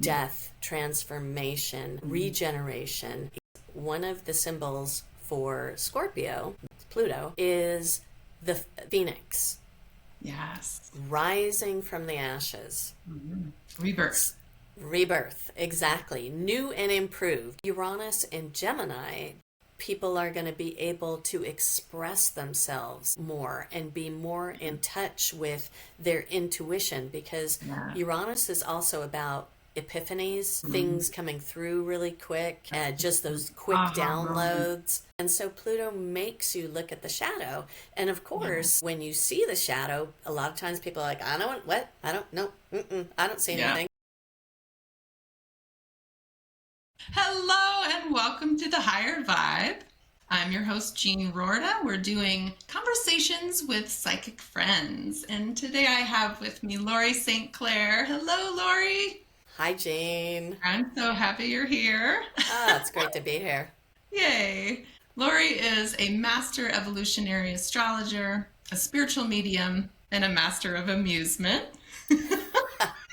death, transformation, regeneration. One of the symbols for Scorpio, Pluto, is the phoenix. Yes. Rising from the ashes. Rebirth, exactly. New and improved. Uranus and Gemini, people are going to be able to express themselves more and be more in touch with their intuition, because Uranus is also about epiphanies, things coming through really quick, just those quick downloads. And so Pluto makes you look at the shadow. And of course, when you see the shadow, a lot of times people are like, I don't what? I don't know. I don't see anything. Hello and welcome to The Higher Vibe. I'm your host, Jean Roorda. We're doing conversations with psychic friends. And today I have with me Laurie St Clare. Hello, Laurie. Hi, Jean. I'm so happy you're here. Oh, it's great to be here. Yay. Laurie is a master evolutionary astrologer, a spiritual medium, and a master of amusement.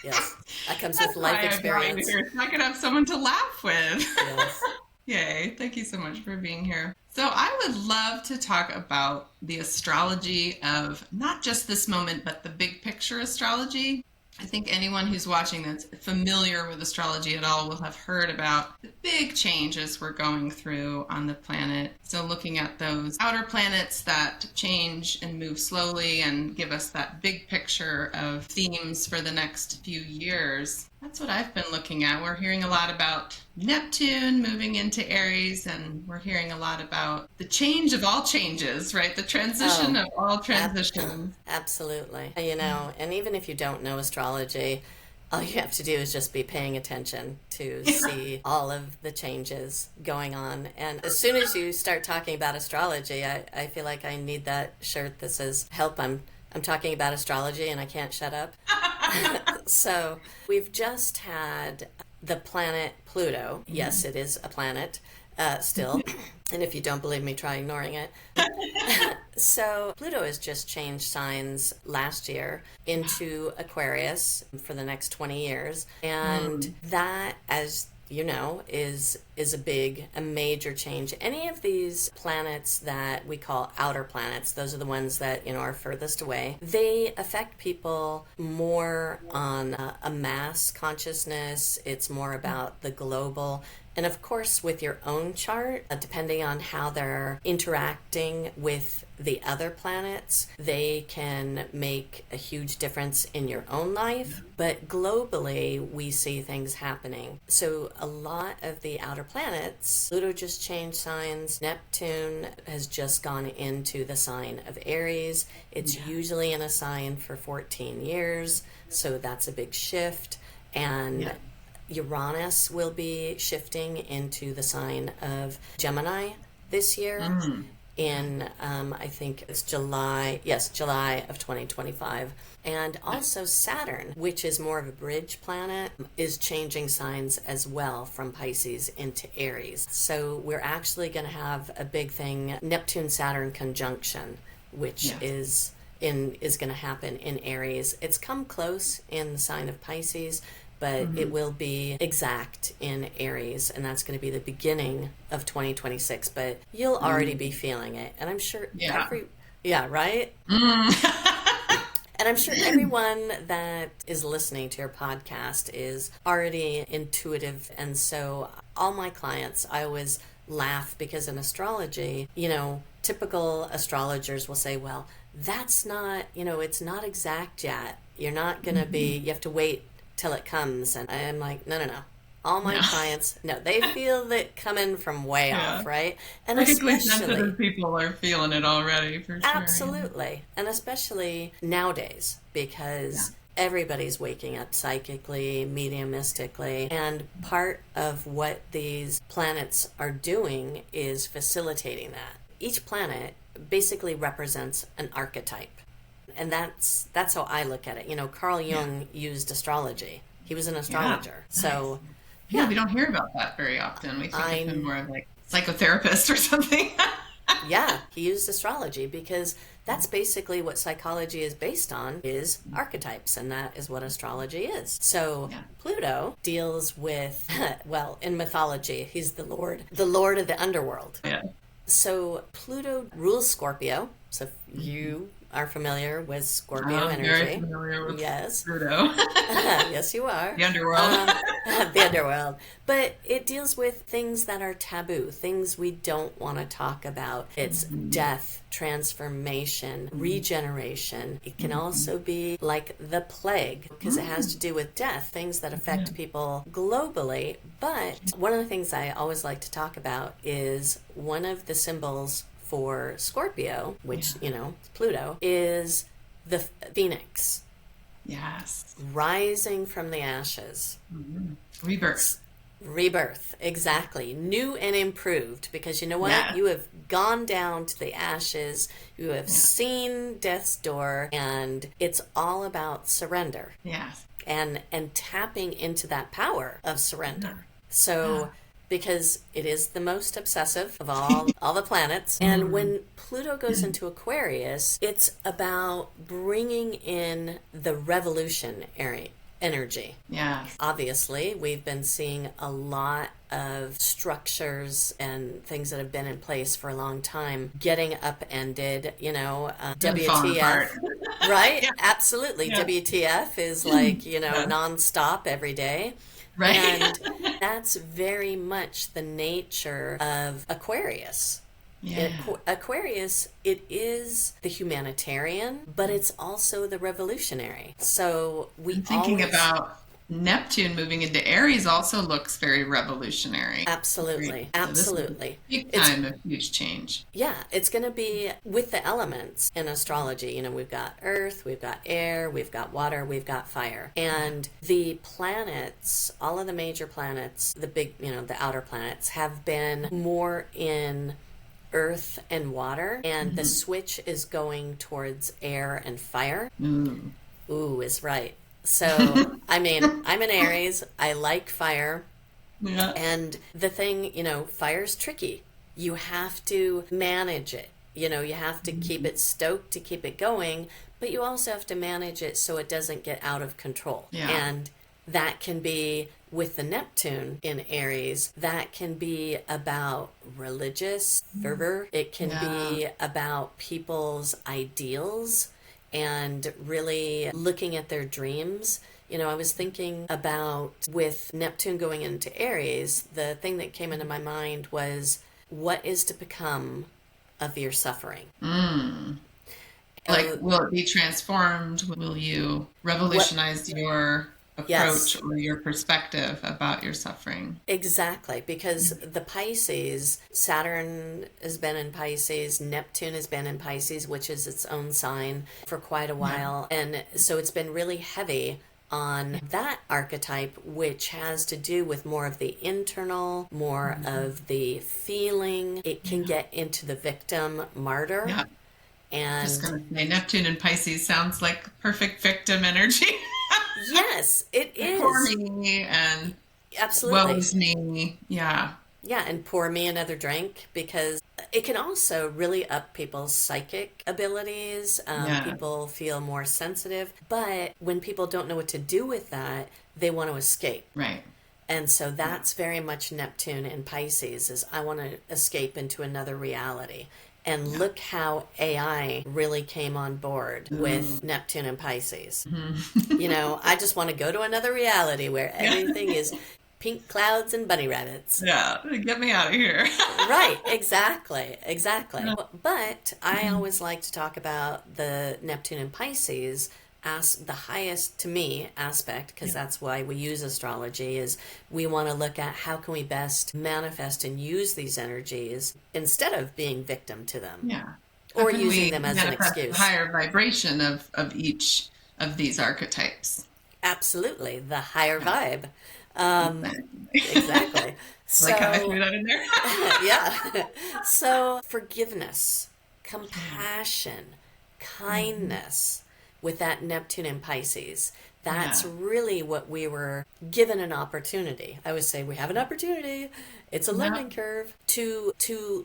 Yes, that comes with life experience. I could have someone to laugh with. Yes. Yay. Thank you so much for being here. So I would love to talk about the astrology of not just this moment, but the big picture astrology. I think anyone who's watching that's familiar with astrology at all will have heard about the big changes we're going through on the planet. So looking at those outer planets that change and move slowly and give us that big picture of themes for the next few years. That's what I've been looking at. We're hearing a lot about Neptune moving into Aries, and we're hearing a lot about the change of all changes, right? The transition of all transitions. Absolutely. You know, and even if you don't know astrology, all you have to do is just be paying attention to see all of the changes going on. And as soon as you start talking about astrology, I feel like I need that shirt that says, help, I'm talking about astrology and I can't shut up. So we've just had the planet Pluto. Yes, it is a planet still. And if you don't believe me, try ignoring it. So Pluto has just changed signs last year into Aquarius for the next 20 years. And that, as you know, is a major change. Any of these planets that we call outer planets, those are the ones that, are furthest away, they affect people more on a mass consciousness. It's more about the global. And of course, with your own chart, depending on how they're interacting with the other planets, they can make a huge difference in your own life. But globally, we see things happening. So a lot of the outer planets, Pluto just changed signs. Neptune has just gone into the sign of Aries. It's usually in a sign for 14 years. So that's a big shift. And Uranus will be shifting into the sign of Gemini this year in, I think it's July of 2025. And also Saturn, which is more of a bridge planet, is changing signs as well from Pisces into Aries. So we're actually going to have a big thing, Neptune-Saturn conjunction, which is going to happen in Aries. It's come close in the sign of Pisces, but it will be exact in Aries, and that's going to be the beginning of 2026. But you'll already be feeling it, and I'm sure right? And I'm sure everyone that is listening to your podcast is already intuitive, and so all my clients, I always laugh because in astrology, typical astrologers will say, well, that's not, it's not exact yet. You're not going to be, you have to wait till it comes. And I'm like, no. All my clients, they feel it coming from way off, right? And especially sensitive people are feeling it already, for sure. Absolutely. And especially nowadays, because everybody's waking up psychically, mediumistically, and part of what these planets are doing is facilitating that. Each planet basically represents an archetype. And that's how I look at it. Carl Jung used astrology. He was an astrologer. So, we don't hear about that very often. We think of him more of like psychotherapist or something. Yeah, he used astrology because That's basically what psychology is based on, is archetypes, and that is what astrology is. So Pluto deals with, well, in mythology, he's the lord of the underworld. Yeah. So Pluto rules Scorpio. So if you are familiar with Scorpio I'm energy. very familiar with Yes. Pluto. Yes, you are. The underworld. The underworld. But it deals with things that are taboo, things we don't want to talk about. It's death, transformation, regeneration. It can also be like the plague, because it has to do with death, things that affect people globally. But one of the things I always like to talk about is one of the symbols for Scorpio, which, Pluto, is the phoenix. Yes. Rising from the ashes. Rebirth, exactly. New and improved, because you know what? Yeah. You have gone down to the ashes, you have seen death's door, and it's all about surrender. Yes. And tapping into that power of surrender. So because it is the most obsessive of all the planets. And when Pluto goes into Aquarius, it's about bringing in the revolutionary energy. Yeah. Obviously, we've been seeing a lot of structures and things that have been in place for a long time getting upended, WTF. Right? Yeah. Absolutely. Yeah. WTF is like, nonstop every day. Right. And that's very much the nature of Aquarius. Yeah. Aquarius, it is the humanitarian, but it's also the revolutionary. So I'm thinking about Neptune moving into Aries also looks very revolutionary. Absolutely. Absolutely. Big time of huge change. Yeah, it's going to be with the elements in astrology. We've got earth, we've got air, we've got water, we've got fire. And the planets, all of the major planets, the big, the outer planets, have been more in earth and water, and the switch is going towards air and fire. Ooh is right. So, I'm an Aries. I like fire. Yeah. And the thing, fire's tricky. You have to manage it. You have to keep it stoked to keep it going, but you also have to manage it so it doesn't get out of control. Yeah. And that can be with the Neptune in Aries, that can be about religious fervor. It can be about people's ideals and really looking at their dreams. I was thinking about, with Neptune going into Aries, the thing that came into my mind was, what is to become of your suffering? Like, will it be transformed? Will you revolutionize your approach or your perspective about your suffering? Exactly, because the Pisces, Saturn has been in Pisces, Neptune has been in Pisces, which is its own sign, for quite a while. And so it's been really heavy on that archetype, which has to do with more of the internal, more of the feeling. It can get into the victim martyr. Yeah. And just going to say, Neptune and Pisces sounds like perfect victim energy. Yes, it is. Poor me and absolutely. Woe is me. Yeah. Yeah, and pour me another drink, because it can also really up people's psychic abilities. People feel more sensitive. But when people don't know what to do with that, they want to escape. Right. And so that's very much Neptune in Pisces, is I want to escape into another reality. And look how AI really came on board with Neptune and Pisces. I just want to go to another reality where everything is pink clouds and bunny rabbits. Yeah, get me out of here. Right, exactly. But I always like to talk about the Neptune and Pisces as the highest, to me, aspect, because that's why we use astrology, is we want to look at how can we best manifest and use these energies instead of being victim to them. Yeah. Or using them as an excuse. The higher vibration of each of these archetypes. Absolutely, the higher vibe. Exactly. So, like how I threw that in there? Yeah. So forgiveness, compassion, kindness, with that Neptune and Pisces, that's really what we were given an opportunity. I would say we have an opportunity. It's a learning curve to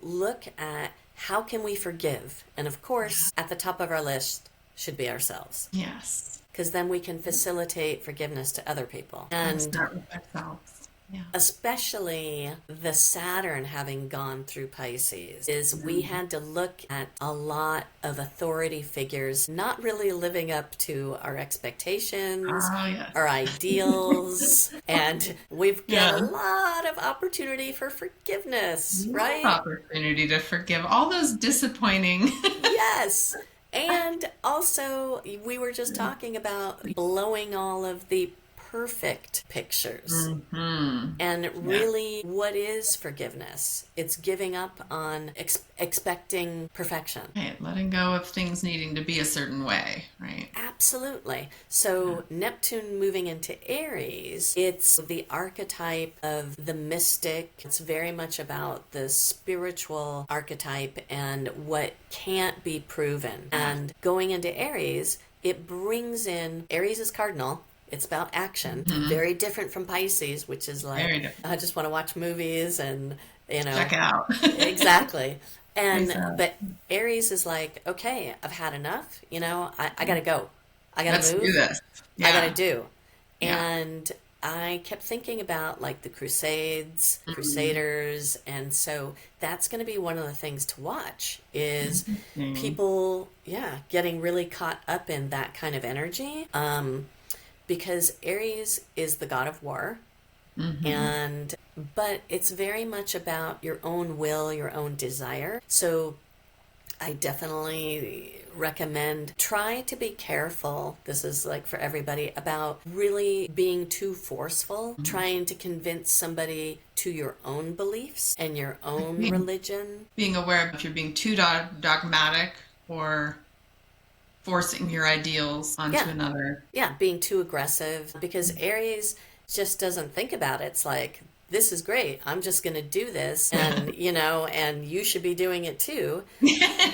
look at how can we forgive? And of course, at the top of our list should be ourselves. Yes. Because then we can facilitate forgiveness to other people. And And start with ourselves. Yeah. especially the Saturn having gone through Pisces, is we had to look at a lot of authority figures not really living up to our expectations, Oh, yes. our ideals, and we've got Yeah. a lot of opportunity for forgiveness, right? Opportunity to forgive all those disappointing. Yes. And also, we were just talking about blowing all of the perfect pictures. Mm-hmm. And really, what is forgiveness? It's giving up on expecting perfection. Right, letting go of things needing to be a certain way, right? Absolutely. So, Neptune moving into Aries, it's the archetype of the mystic. It's very much about the spiritual archetype and what can't be proven. And going into Aries, it brings in Aries is cardinal. It's about action. Very different from Pisces, which is like, I just want to watch movies and, Check out. exactly. And, Exactly. but Aries is like, okay, I've had enough. I got to go. I got Let's to move. do this. I got Yeah. to do. Yeah. And I kept thinking about like the Crusades, Crusaders. And so that's going to be one of the things to watch is people, getting really caught up in that kind of energy. Because Aries is the god of war, but it's very much about your own will, your own desire. So I definitely recommend try to be careful. This is like for everybody about really being too forceful, trying to convince somebody to your own beliefs and your own religion. Being aware of if you're being too dogmatic or forcing your ideals onto another. Yeah, being too aggressive because Aries just doesn't think about it. It's like, this is great. I'm just going to do this and, and you should be doing it too.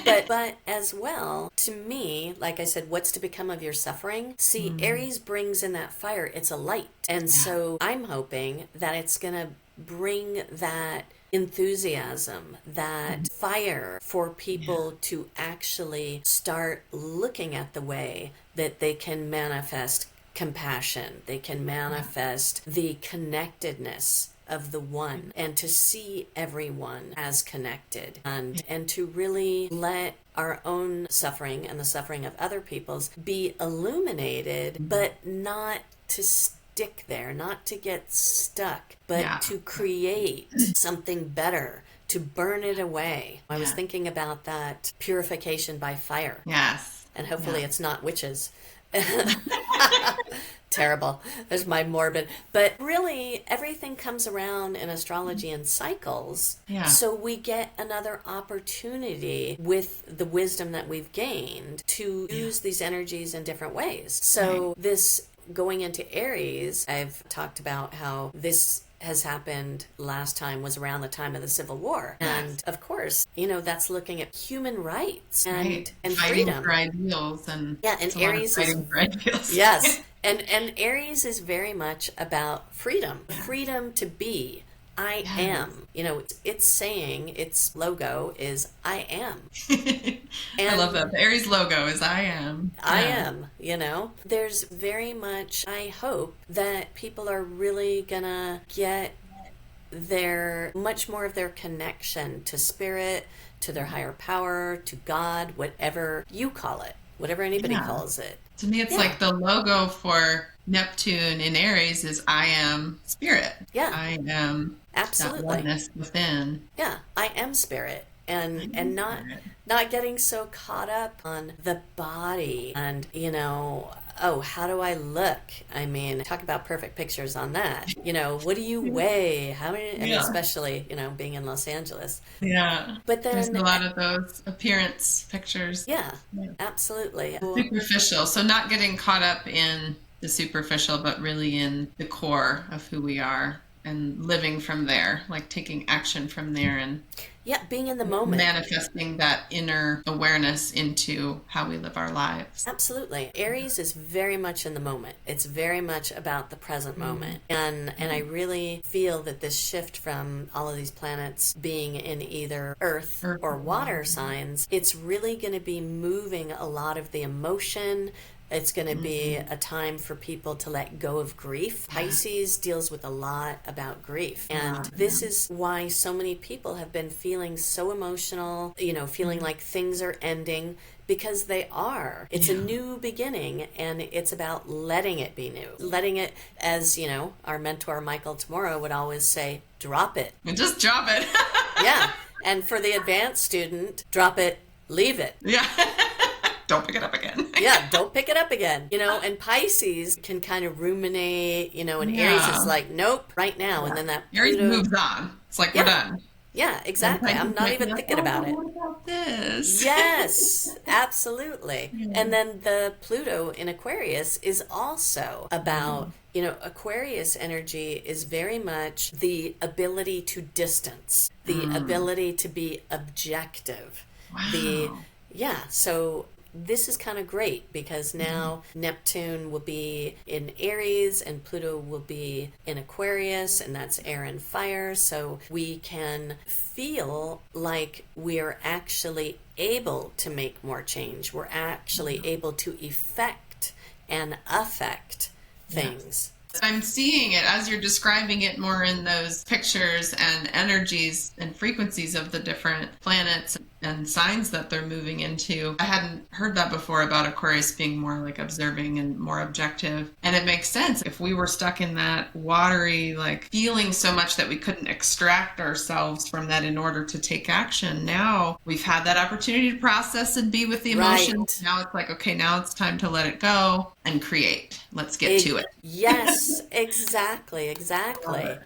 But as well, to me, like I said, what's to become of your suffering? See, Aries brings in that fire. It's a light. And so I'm hoping that it's going to bring that enthusiasm, that fire for people to actually start looking at the way that they can manifest compassion, they can manifest the connectedness of the one, and to see everyone as connected, and to really let our own suffering and the suffering of other people's be illuminated, but not to stick there, not to get stuck, but to create something better, to burn it away. I was thinking about that purification by fire. Yes. And hopefully it's not witches. Terrible. There's my morbid. But really, everything comes around in astrology in cycles. Yeah. So we get another opportunity with the wisdom that we've gained to use these energies in different ways. So this going into Aries, I've talked about how this has happened last time was around the time of the Civil War. And of course, that's looking at human rights and fighting freedom. For ideals and and Aries is for ideals. Yes. And Aries is very much about freedom. Freedom to be. I am. It's saying, its logo is I am. I love that. The Aries logo is I am. I am, There's very much, I hope that people are really gonna get much more of their connection to spirit, to their higher power, to God, whatever you call it, whatever anybody calls it. To me, it's like the logo for Neptune in Aries is I am spirit. Yeah. I am absolutely that oneness within. Yeah, I am spirit. And not getting so caught up on the body and, how do I look? I mean, talk about perfect pictures on that. What do you weigh? How many, and especially, being in Los Angeles. Yeah. But then there's a lot of those appearance pictures. Yeah. Absolutely. Superficial. So not getting caught up in the superficial, but really in the core of who we are and living from there, like taking action from there and Yeah, being in the moment. manifesting that inner awareness into how we live our lives. Absolutely. Aries is very much in the moment. It's very much about the present moment. And I really feel that this shift from all of these planets being in either earth or water signs, it's really going to be moving a lot of the emotion. It's going to be a time for people to let go of grief. Pisces deals with a lot about grief. And this is why so many people have been feeling so emotional, feeling like things are ending, because they are. It's a new beginning, and it's about letting it be new. Letting it, as, our mentor Michael Tomorrow would always say, drop it. And just drop it. Yeah. And for the advanced student, drop it, leave it. Yeah. Don't pick it up again. Yeah, don't pick it up again. And Pisces can kind of ruminate, and Aries is like, nope, right now. And then that Aries Pluto moves on. It's like, we're done. Yeah, exactly. I'm not even thinking about it. What about this? Yes, absolutely. And then the Pluto in Aquarius is also about, Aquarius energy is very much the ability to distance, the ability to be objective. Wow. So this is kind of great because now Neptune will be in Aries and Pluto will be in Aquarius, and that's air and fire. So we can feel like we're actually able to make more change. We're actually able to effect and affect things. I'm seeing it as you're describing it more in those pictures and energies and frequencies of the different planets and signs that they're moving into. I hadn't heard that before about Aquarius being more like observing and more objective. And it makes sense. If we were stuck in that watery, like feeling so much that we couldn't extract ourselves from that in order to take action, now we've had that opportunity to process and be with the emotions. Right. Now it's like, okay, now it's time to let it go and create. Let's get to it. Yes, exactly.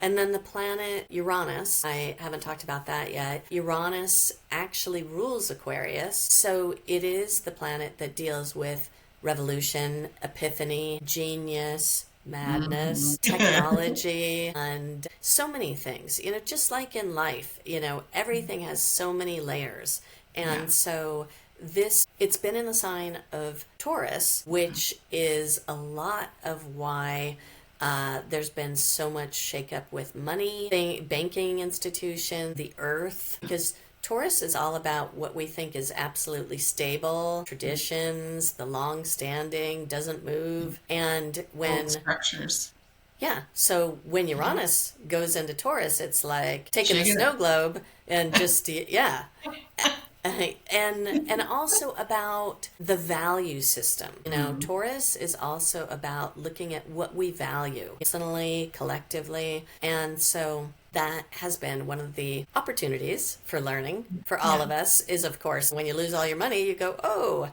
And then the planet Uranus, I haven't talked about that yet. Uranus actually rules Aquarius. So it is the planet that deals with revolution, epiphany, genius, madness, technology, and so many things. Just like in life, everything has so many layers. And so it's been in the sign of Taurus, which is a lot of why there's been so much shakeup with money, banking institution, the earth, because Taurus is all about what we think is absolutely stable, traditions, the long-standing, doesn't move, and when old structures. Yeah, so when Uranus goes into Taurus, it's like taking a snow globe and just and also about the value system. Taurus is also about looking at what we value personally, collectively, and so that has been one of the opportunities for learning for all of us is, of course, when you lose all your money, you go, oh,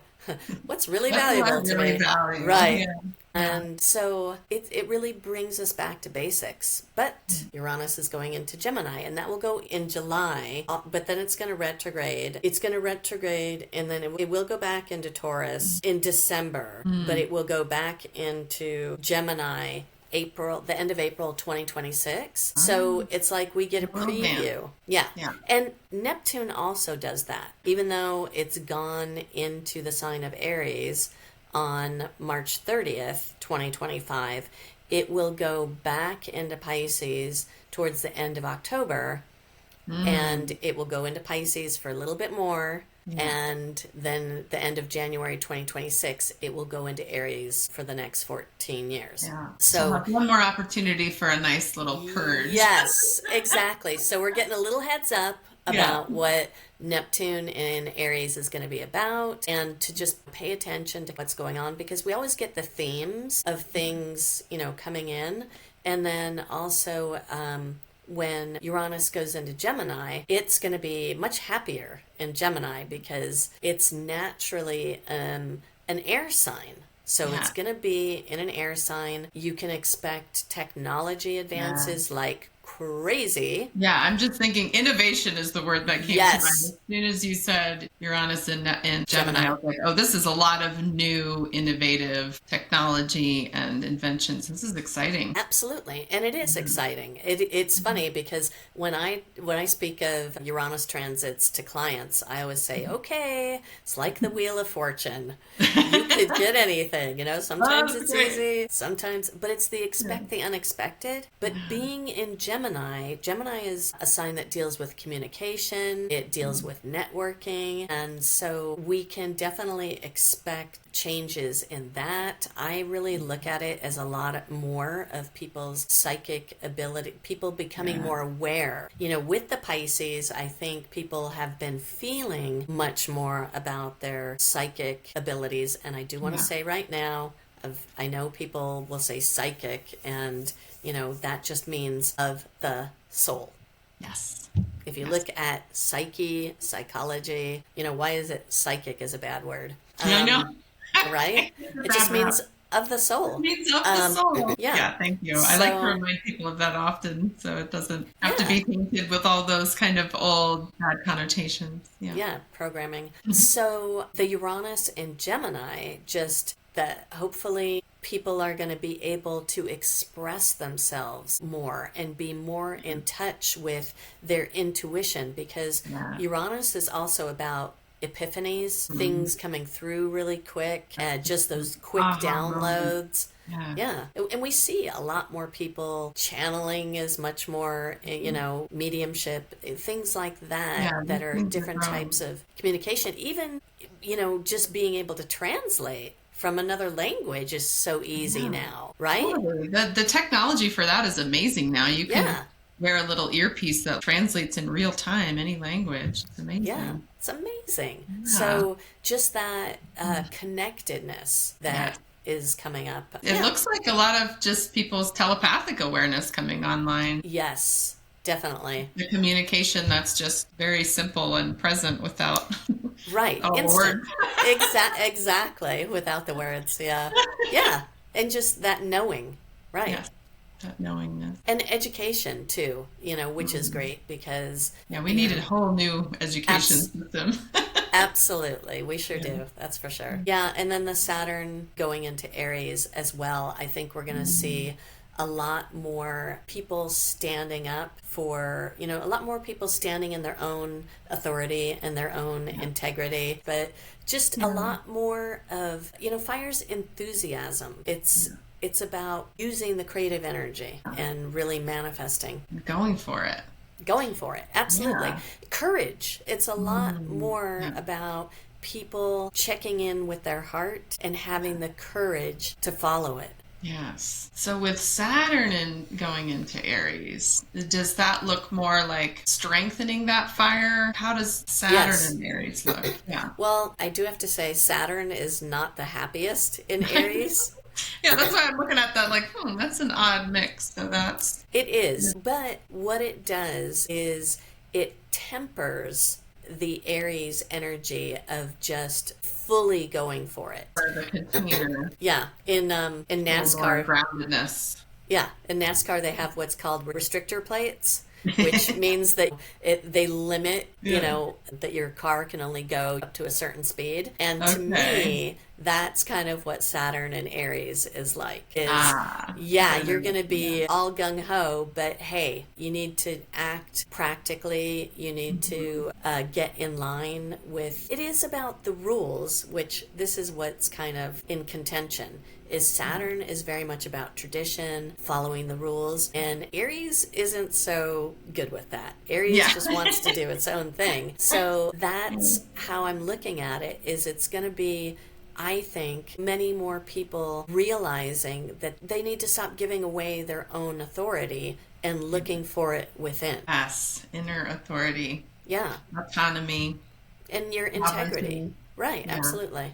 what's really valuable to me? Right. Yeah. And so it really brings us back to basics. But Uranus is going into Gemini, and that will go in July, but then it's going to retrograde. It's going to retrograde, and then it will go back into Taurus in December, but it will go back into Gemini the end of April 2026. So it's like we get a preview. Yeah. And Neptune also does that. Even though it's gone into the sign of Aries on March 30th, 2025, it will go back into Pisces towards the end of October, and it will go into Pisces for a little bit more. And then the end of January 2026, it will go into Aries for the next 14 years. Yeah. So one more opportunity for a nice little purge. Yes, exactly. So we're getting a little heads up about what Neptune in Aries is going to be about, and to just pay attention to what's going on, because we always get the themes of things, coming in. And then also, when Uranus goes into Gemini, it's going to be much happier in Gemini because it's naturally an air sign. So it's going to be in an air sign. You can expect technology advances like crazy. Yeah, I'm just thinking innovation is the word that came to mind. Yes. As soon as you said Uranus and Gemini, I Gemini. was like, oh, this is a lot of new, innovative technology and inventions. This is exciting. Absolutely, and it is exciting. It's funny because when I speak of Uranus transits to clients, I always say, "Okay, it's like the Wheel of Fortune. You could get anything, you know. Sometimes Oh, it's great. easy, sometimes, but it's the expect the unexpected." But being in Gemini, Gemini is a sign that deals with communication. It deals with networking, and so we can definitely expect changes in that. I really look at it as a lot more of people's psychic ability, people becoming more aware. You know, with the Pisces, I think people have been feeling much more about their psychic abilities. And I do want to say right now, I know people will say psychic, and, you know, that just means of the soul. Yes. If you look at psyche, psychology, you know, why is it psychic is a bad word? I know. Right? It just means of the soul. Means of the soul. Yeah. Yeah, thank you. I So, like to remind people of that often, so it doesn't have to yeah. be tainted with all those kind of old bad connotations. Yeah. Yeah, programming. So the Uranus in Gemini, just that hopefully people are going to be able to express themselves more and be more in touch with their intuition, because Uranus is also about epiphanies, things coming through really quick, just those quick downloads. Yeah. And we see a lot more people channeling is much more, you know, mediumship, things like that, that are different types of communication. Even, you know, just being able to translate from another language is so easy now, right? Totally. The technology for that is amazing now. You can wear a little earpiece that translates in real time any language. It's amazing. Yeah, it's amazing. So just that connectedness that is coming up. It looks like a lot of just people's telepathic awareness coming online. Yes, definitely. The communication that's just very simple and present without instant. Exactly, without the words. Yeah. And just that knowing, right? Yes, that knowingness. And education too, you know, which is great because we need a whole new education system. Absolutely, we sure do. That's for sure. Yeah, and then the Saturn going into Aries as well. I think we're going to see a lot more people standing up for, you know, a lot more people standing in their own authority and their own integrity, but just a lot more of, you know, fire's enthusiasm. It's about using the creative energy and really manifesting. Going for it. Absolutely. Courage. It's a lot more about people checking in with their heart and having the courage to follow it. Yes. So with Saturn going into Aries, does that look more like strengthening that fire? How does Saturn in Aries look? Yeah. Well, I do have to say Saturn is not the happiest in Aries. That's why I'm looking at that like, that's an odd mix. So that's... It is. But what it does is it tempers the Aries energy of just fully going for it. For the container. In NASCAR. Groundedness. Yeah, in NASCAR they have what's called restrictor plates, which means that they limit, you know, that your car can only go up to a certain speed. And to me, that's kind of what Saturn and Aries is like. You're going to be all gung-ho, but hey, you need to act practically. You need to get in line with... It is about the rules, which this is what's kind of in contention. Is Saturn is very much about tradition, following the rules, and Aries isn't so good with that. Aries just wants to do its own thing. So that's how I'm looking at it, is it's going to be, I think, many more people realizing that they need to stop giving away their own authority and looking for it within. Yes, inner authority. Yeah. Autonomy. And your integrity. Right, absolutely.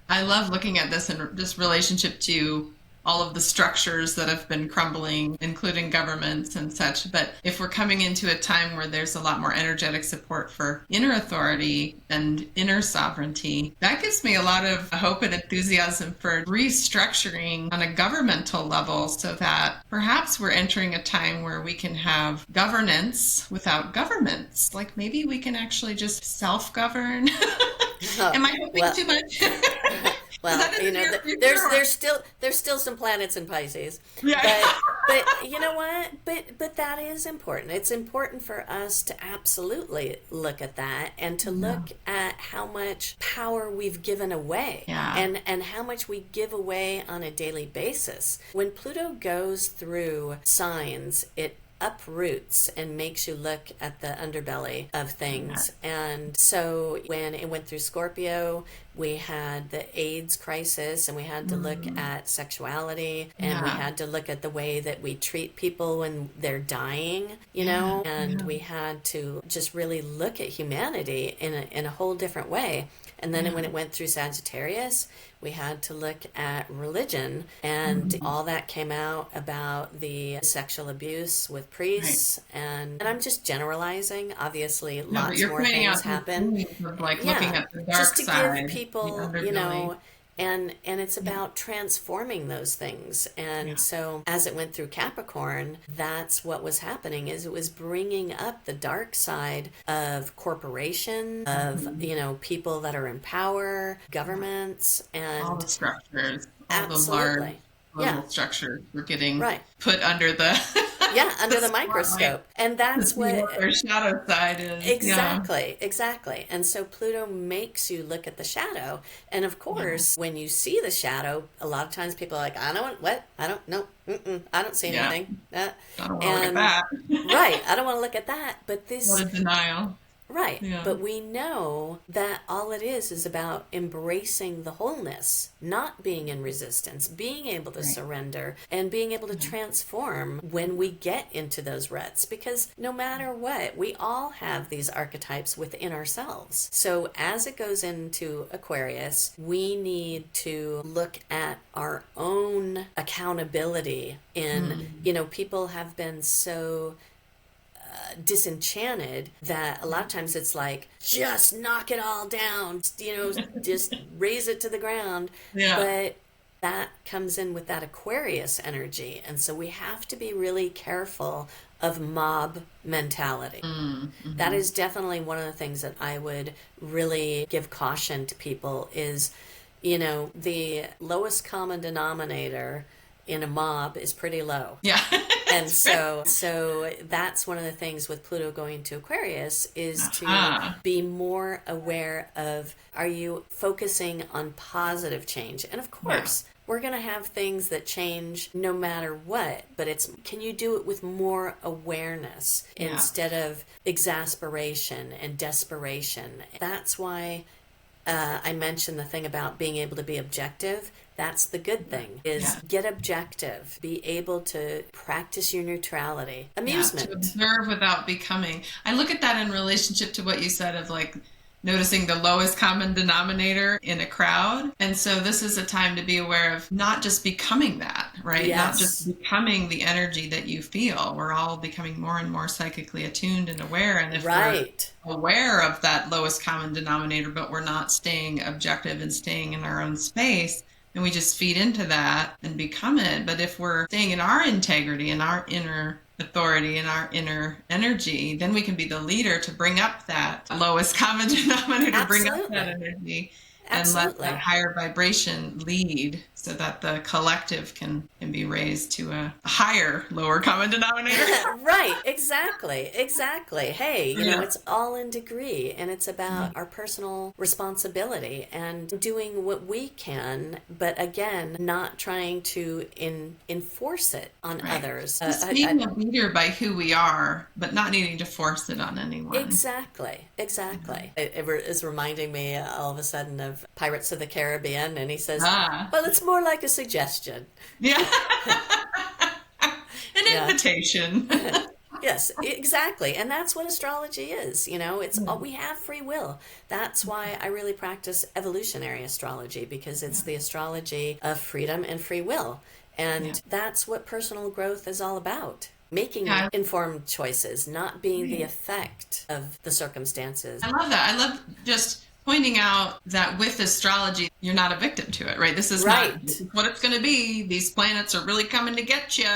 I love looking at this in this relationship to all of the structures that have been crumbling, including governments and such. But if we're coming into a time where there's a lot more energetic support for inner authority and inner sovereignty, that gives me a lot of hope and enthusiasm for restructuring on a governmental level, so that perhaps we're entering a time where we can have governance without governments. Like maybe we can actually just self-govern. Am I hoping too much? Well, there's still some planets in Pisces, Yeah. but you know what? But that is important. It's important for us to absolutely look at that and to look at how much power we've given away, and how much we give away on a daily basis. When Pluto goes through signs, it uproots and makes you look at the underbelly of things. And so when it went through Scorpio, we had the AIDS crisis, and we had to look at sexuality, and we had to look at the way that we treat people when they're dying, and we had to just really look at humanity in a whole different way. And then when it went through Sagittarius, we had to look at religion, and all that came out about the sexual abuse with priests. And I'm just generalizing. Obviously, lots more things happen. Like looking at the dark just to side, give people, and it's about transforming those things. And so as it went through Capricorn, that's what was happening, is it was bringing up the dark side of corporation, of people that are in power, governments, and all the structures, all absolutely. the large structures were getting right. put under the under the microscope. And that's what their shadow side is. Exactly. And so Pluto makes you look at the shadow. And of course, when you see the shadow, a lot of times people are like, I don't know. I don't see anything. I don't want to look at that. Right. I don't want to look at that. But this... What a denial. Right. Yeah. But we know that all it is about embracing the wholeness, not being in resistance, being able to surrender, and being able to transform when we get into those ruts. Because no matter what, we all have these archetypes within ourselves. So as it goes into Aquarius, we need to look at our own accountability in, people have been so disenchanted that a lot of times it's like, just knock it all down, just raise it to the ground. But that comes in with that Aquarius energy, and so we have to be really careful of mob mentality. That is definitely one of the things that I would really give caution to people is, the lowest common denominator in a mob is pretty low. And so that's one of the things with Pluto going to Aquarius is to be more aware of, are you focusing on positive change? And of course, we're going to have things that change no matter what, but can you do it with more awareness instead of exasperation and desperation? That's why I mentioned the thing about being able to be objective. That's the good thing, is get objective, be able to practice your neutrality. Amusement. To observe without becoming. I look at that in relationship to what you said of like noticing the lowest common denominator in a crowd. And so this is a time to be aware of not just becoming that, right? Not just becoming the energy that you feel. We're all becoming more and more psychically attuned and aware. And if we're aware of that lowest common denominator, but we're not staying objective and staying in our own space, and we just feed into that and become it. But if we're staying in our integrity and our inner authority and our inner energy, then we can be the leader to bring up that lowest common denominator, bring up that energy, and let that higher vibration lead so that the collective can be raised to a higher lower common denominator. Right, exactly. Hey, it's all in degree, and it's about our personal responsibility and doing what we can, but again, not trying to enforce it on others. Just being a leader by who we are, but not needing to force it on anyone. Exactly. It is reminding me all of a sudden of Pirates of the Caribbean, and he says, well, it's more like a suggestion. An invitation. Yes, exactly. And that's what astrology is. It's we have free will. That's why I really practice evolutionary astrology, because it's the astrology of freedom and free will. And that's what personal growth is all about. Making informed choices, not being the effect of the circumstances. I love that. I love just pointing out that with astrology, you're not a victim to it, right? This is not this is what it's going to be. These planets are really coming to get you.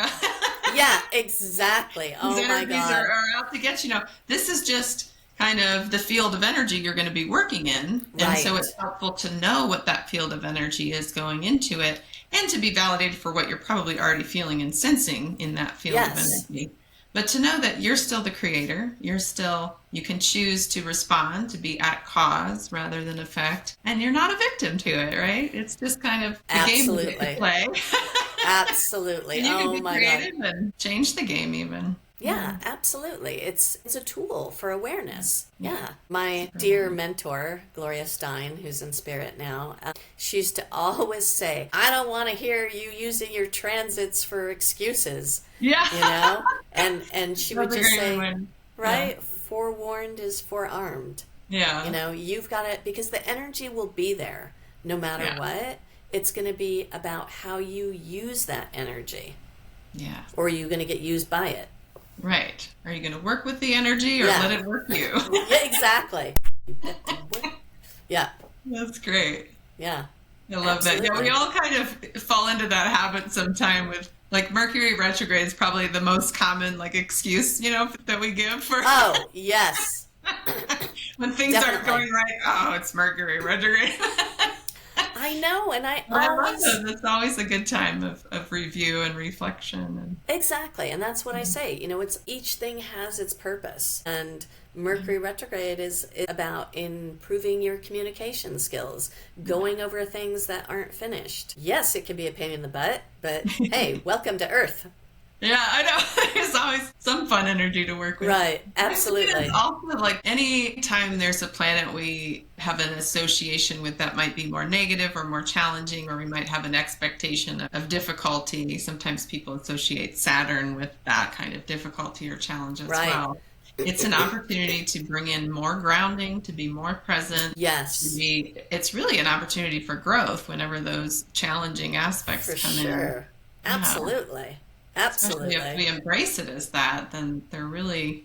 Yeah, exactly. Oh These my energies God. are out to get you. Now, this is just kind of the field of energy you're going to be working in. And so it's helpful to know what that field of energy is going into it, and to be validated for what you're probably already feeling and sensing in that field of energy. But to know that you're still the creator, you can choose to respond, to be at cause rather than effect, and you're not a victim to it, right? It's just kind of the game you get to play. Absolutely. And you can be my creative God. and change the game even. Yeah, absolutely. It's a tool for awareness. Yeah. My dear mentor, Gloria Stein, who's in spirit now, she used to always say, I don't want to hear you using your transits for excuses. Yeah. You know? And she would just say, right? Forewarned is forearmed. Yeah. You know, you've got it, because the energy will be there no matter what. It's going to be about how you use that energy. Yeah. Or are you going to get used by it? Right. Are you going to work with the energy or let it work you? Yeah, exactly. Yeah. That's great. Yeah. I love that. Yeah, we all kind of fall into that habit sometime with, like, Mercury retrograde is probably the most common, like, excuse, you know, that we give for. Oh, yes. When things aren't going right, oh, it's Mercury retrograde. I know, and I love that. It's always a good time of review and reflection. And exactly, and that's what I say. You know, it's each thing has its purpose, and Mercury retrograde is about improving your communication skills, going over things that aren't finished. Yes, it can be a pain in the butt, but hey, welcome to Earth. Yeah, I know. There's always some fun energy to work with. Right, absolutely. Also, like, any time there's a planet we have an association with that might be more negative or more challenging, or we might have an expectation of difficulty. Sometimes people associate Saturn with that kind of difficulty or challenge as well. It's an opportunity to bring in more grounding, to be more present. Yes. It's really an opportunity for growth whenever those challenging aspects come in. For sure. Absolutely. Absolutely. Especially if we embrace it as that, then they're really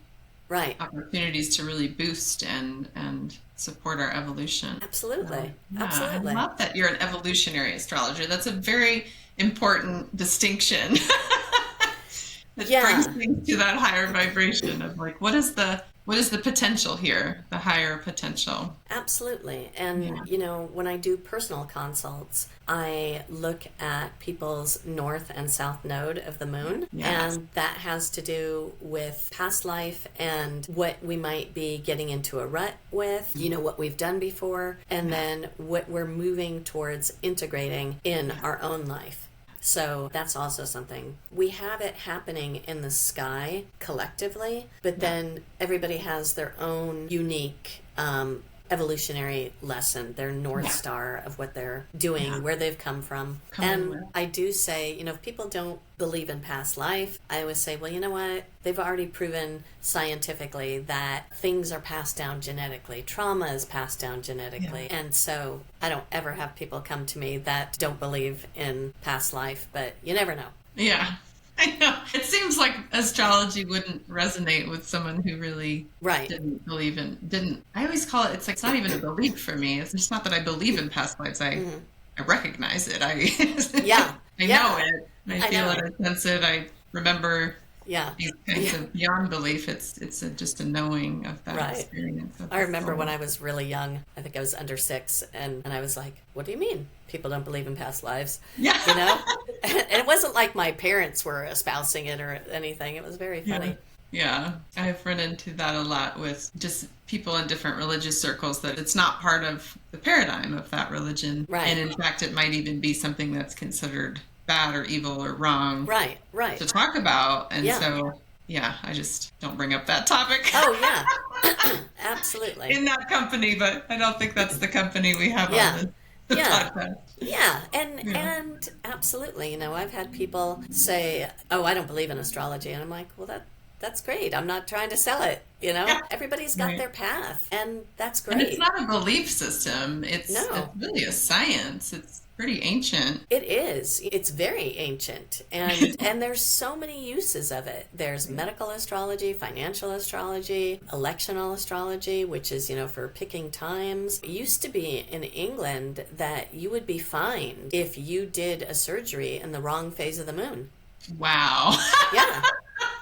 opportunities to really boost and support our evolution. Absolutely. Absolutely. I love that you're an evolutionary astrologer. That's a very important distinction. It brings things to that higher vibration of, like, what is the potential here, the higher potential. Absolutely. And, you know, when I do personal consults, I look at people's north and south node of the moon. Yes. And that has to do with past life and what we might be getting into a rut with, you know, what we've done before, and then what we're moving towards integrating in our own life. So that's also something. We have it happening in the sky collectively, but then everybody has their own unique evolutionary lesson, their North Star of what they're doing, where they've come from. And I do say, you know, if people don't believe in past life, I always say, well, you know what? They've already proven scientifically that things are passed down genetically. Trauma is passed down genetically. Yeah. And so I don't ever have people come to me that don't believe in past life, but you never know. Yeah. I know. It seems like astrology wouldn't resonate with someone who really didn't believe in, I always call it, it's not even a belief for me. It's just not that I believe in past lives. I recognize it. I know it. I feel it. I sense it. I remember these kinds of beyond belief. It's just a knowing of that experience. I remember when I was really young, I think I was under 6, and I was like, what do you mean? People don't believe in past lives. Yeah. You know? And it wasn't like my parents were espousing it or anything. It was very funny. Yeah. I've run into that a lot with just people in different religious circles, that it's not part of the paradigm of that religion. Right. And in fact, it might even be something that's considered bad or evil or wrong to talk about. And so I just don't bring up that topic. Oh yeah. Absolutely. In that company, but I don't think that's the company we have on the podcast. Yeah, and absolutely, you know, I've had people say, oh, I don't believe in astrology, and I'm like, well, that's great. I'm not trying to sell it, you know? Yeah. Everybody's got Right. their path, and that's And it's great. not a belief system. It's No. really a science. It's pretty ancient. It is. It's very ancient, and there's so many uses of it. There's medical astrology, financial astrology, electional astrology, which is, for picking times. It used to be in England that you would be fined if you did a surgery in the wrong phase of the moon. Wow. Yeah.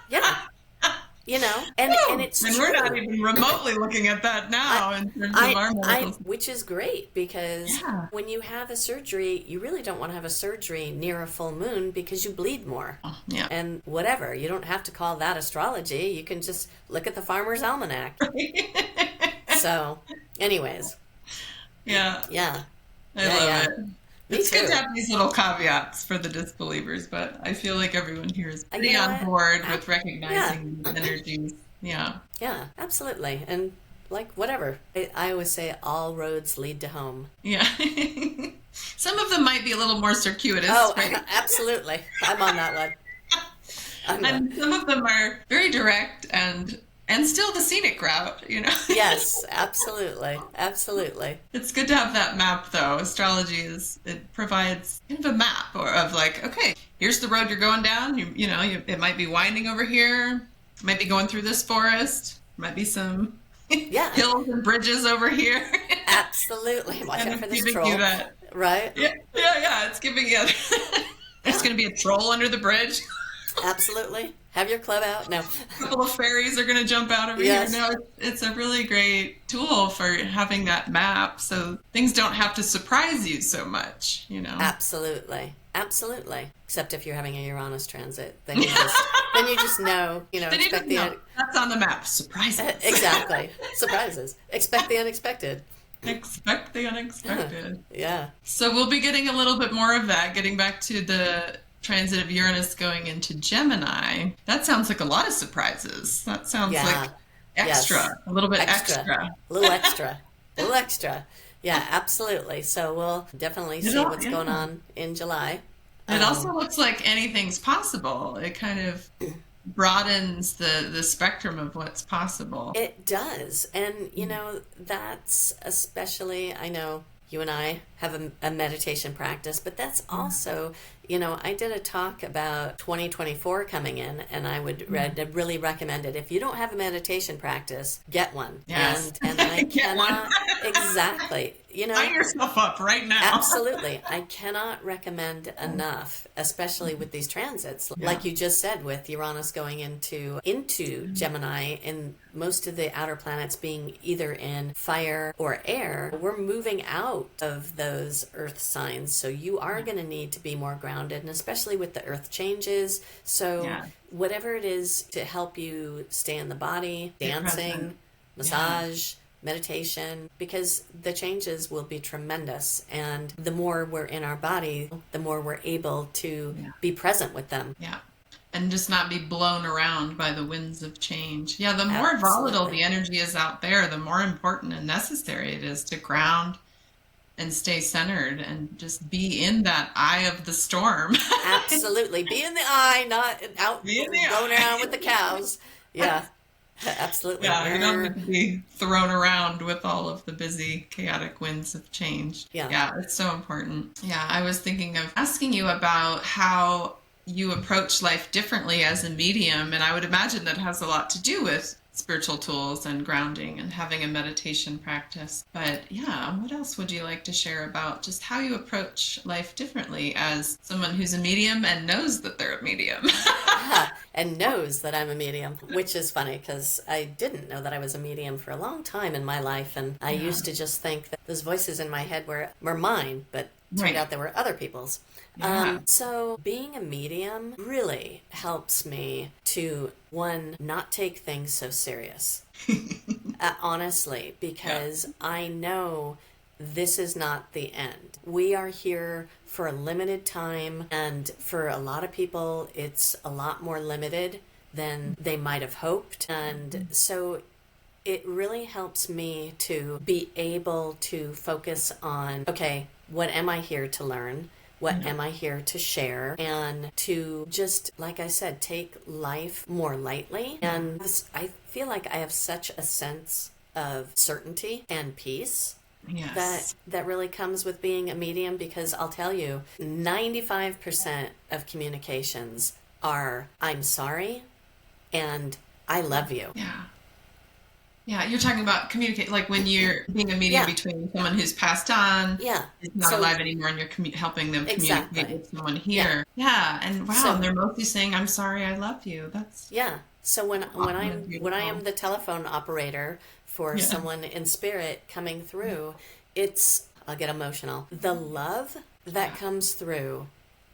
Yeah. And it's And true. we're not even remotely looking at that now in terms of our medical. Which is great because Yeah. when you have a surgery, you really don't want to have a surgery near a full moon because you bleed more. Oh, yeah. And whatever, you don't have to call that astrology. You can just look at the Farmer's Almanac. So, anyways. Yeah. Yeah. I love it. Me It's good too. to have these little caveats for the disbelievers, but I feel like everyone here is pretty on board with recognizing the energies. Yeah. Yeah, absolutely. And whatever. I always say all roads lead to home. Yeah. Some of them might be a little more circuitous. Oh, right? absolutely. I'm on that one. And some of them are very direct and still the scenic route, Yes, absolutely. Absolutely. It's good to have that map, though. Astrology it provides kind of a map of okay, here's the road you're going down. It might be winding over here. It might be going through this forest. Might be some hills and bridges over here. Absolutely. Watch out for this giving troll. you that. Right? Yeah. It's giving you. There's going to be a troll under the bridge. Absolutely. Have your club out. No. A couple of fairies are going to jump out over here. No, it's a really great tool for having that map so things don't have to surprise you so much, Absolutely. Absolutely. Except if you're having a Uranus transit, then you just know, expect that's on the map. Surprises. Exactly. Surprises. Expect the unexpected. Expect the unexpected. Yeah. So we'll be getting a little bit more of that, getting back to the transit of Uranus going into Gemini. That sounds like a lot of surprises. That sounds like extra. Yes. A little bit extra. A little extra. A little extra. Yeah, absolutely. So we'll definitely see what's going on in July. It also looks like anything's possible. It kind of broadens the spectrum of what's possible. It does. And, that's especially, I know you and I have a meditation practice, but that's also, I did a talk about 2024 coming in, and I would really recommend it. If you don't have a meditation practice, get one. Yes. And I cannot, exactly. Sign yourself up right now. Absolutely. I cannot recommend enough, especially with these transits. Yeah. Like you just said, with Uranus going into Gemini, and most of the outer planets being either in fire or air, we're moving out of those earth signs. So you are going to need to be more grounded, and especially with the earth changes. So whatever it is to help you stay in the body, dancing, massage, meditation, because the changes will be tremendous, and the more we're in our body, the more we're able to be present with them. Yeah. And just not be blown around by the winds of change. Yeah, the more volatile the energy is out there, the more important and necessary it is to ground and stay centered and just be in that eye of the storm. Absolutely. Be in the eye, not out going around with the cows. Yeah. Absolutely. Yeah, you don't need to be thrown around with all of the busy, chaotic winds of change. Yeah, it's so important. Yeah, I was thinking of asking you about how you approach life differently as a medium, and I would imagine that has a lot to do with spiritual tools and grounding and having a meditation practice. But yeah, what else would you like to share about just how you approach life differently as someone who's a medium and knows that they're a medium? And knows that I'm a medium, which is funny because I didn't know that I was a medium for a long time in my life, and I used to just think that those voices in my head were mine, but turned out they were other people's. So being a medium really helps me to, one, not take things so serious. Honestly, because I know this is not the end. We are here for a limited time, and for a lot of people, it's a lot more limited than they might have hoped. And so it really helps me to be able to focus on, okay, what am I here to learn? What am I here to share? And to just, like I said, take life more lightly. And I feel like I have such a sense of certainty and peace that really comes with being a medium, because I'll tell you, 95% of communications are I'm sorry and I love you. Yeah, you're talking about communicate, like when you're being a medium between someone who's passed on, is not alive anymore, and you're helping them communicate with someone here. And and they're mostly saying, "I'm sorry, I love you." That's So when I am the telephone operator for someone in spirit coming through, I'll get emotional. The love that comes through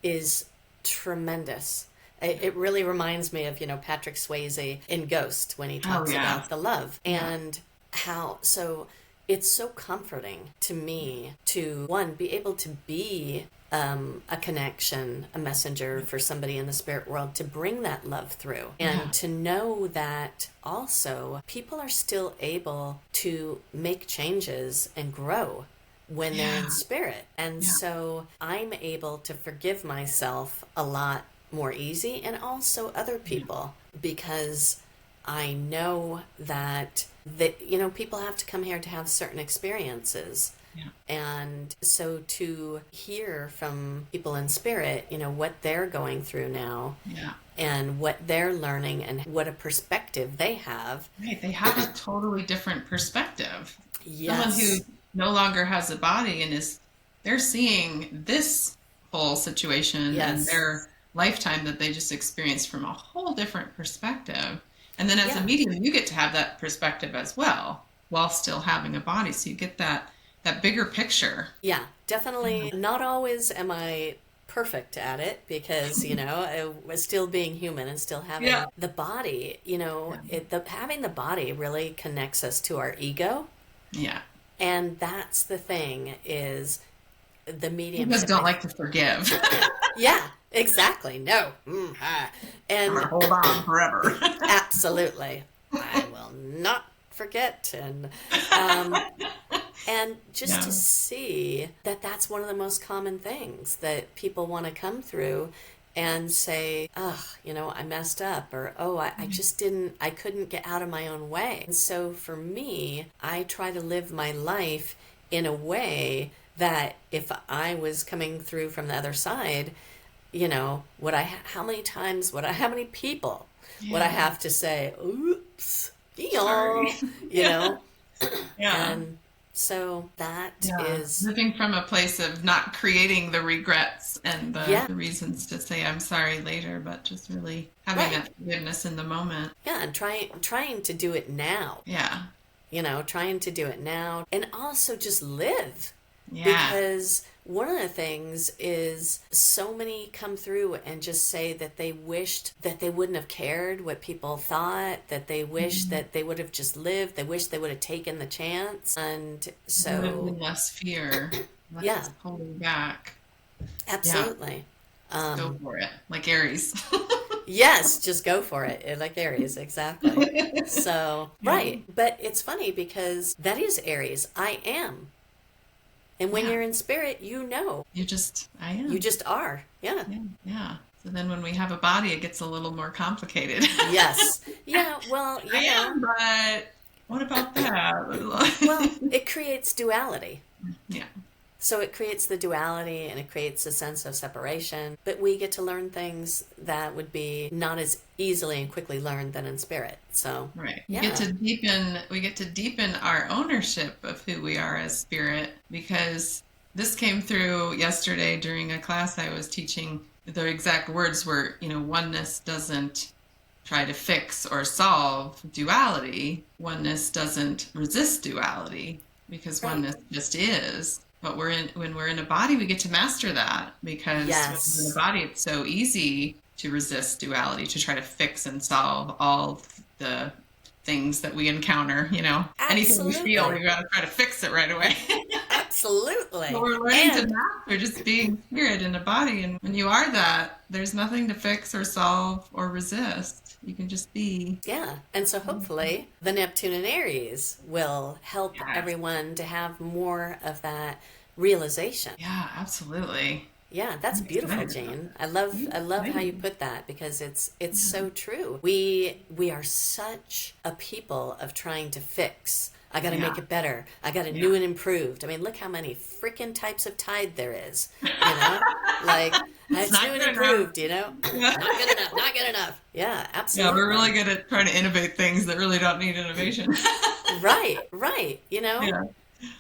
is tremendous. It really reminds me of, Patrick Swayze in Ghost when he talks about the love and how, so it's so comforting to me to, one, be able to be a connection, a messenger for somebody in the spirit world, to bring that love through, and to know that also people are still able to make changes and grow when they're in spirit. And so I'm able to forgive myself a lot more easy, and also other people, because I know that people have to come here to have certain experiences. And so to hear from people in spirit, what they're going through now, and what they're learning, and what a perspective they have. Right, they have a totally different perspective. Yes. Someone who no longer has a body and they're seeing this whole situation and their lifetime that they just experienced from a whole different perspective. And then as a medium, you get to have that perspective as well, while still having a body. So you get that bigger picture. Yeah, definitely. Not always am I perfect at it, because, still being human and still having the body, having the body really connects us to our ego. Yeah. And that's the thing, is the medium. You just don't like to forgive. Yeah, exactly. No. And I'm gonna hold on forever. Absolutely. I will not forget. And just to see that that's one of the most common things that people want to come through and say, I messed up, or, I couldn't get out of my own way. And so for me, I try to live my life in a way that if I was coming through from the other side, how many people would I have to say, oops, sorry. And so that is living from a place of not creating the regrets and the reasons to say I'm sorry later, but just really having that forgiveness in the moment. Yeah, and trying to do it now. Yeah. Trying to do it now, and also just live. Yeah. Because one of the things is, so many come through and just say that they wished that they wouldn't have cared what people thought, that they wish that they would have just lived, they wish they would have taken the chance. And so less fear, less holding back. Absolutely. Go for it, like Aries. Yes, just go for it, like Aries, exactly. So, right. But it's funny, because that is Aries. I am. And when you're in spirit, I am. You just are. Yeah. Yeah. So then when we have a body, it gets a little more complicated. Yes. Yeah, well, I am, but what about that? Well, it creates duality. Yeah. So it creates the duality, and it creates a sense of separation. But we get to learn things that would be not as easily and quickly learned than in spirit. So right. We get to deepen our ownership of who we are as spirit, because this came through yesterday during a class I was teaching. The exact words were, oneness doesn't try to fix or solve duality. Oneness doesn't resist duality, because oneness just is. But when we're in a body, we get to master that, because when we're in a body, it's so easy to resist duality, to try to fix and solve all the things that we encounter. Anything we feel, we got to try to fix it right away. Absolutely. So we're learning to master just being spirit in a body, and when you are that, there's nothing to fix or solve or resist. You can just be. Yeah, and so hopefully the Neptune and Aries will help everyone to have more of that realization. Yeah, absolutely. Yeah, that's I'm beautiful, excited about Jane. that. I love how you Exciting. put that because it's Yeah. so true. We are such a people of trying to fix. I got to make Yeah. it better. I got to Yeah. new and improved. I mean, look how many freaking types of Tide there is, you know? Like, It's it's new not and good enough. improved, you know? Yeah. Not good enough, not good enough. Yeah, Yeah, we're really absolutely. good at trying to innovate things that really don't need innovation. Right, right, you know? Yeah.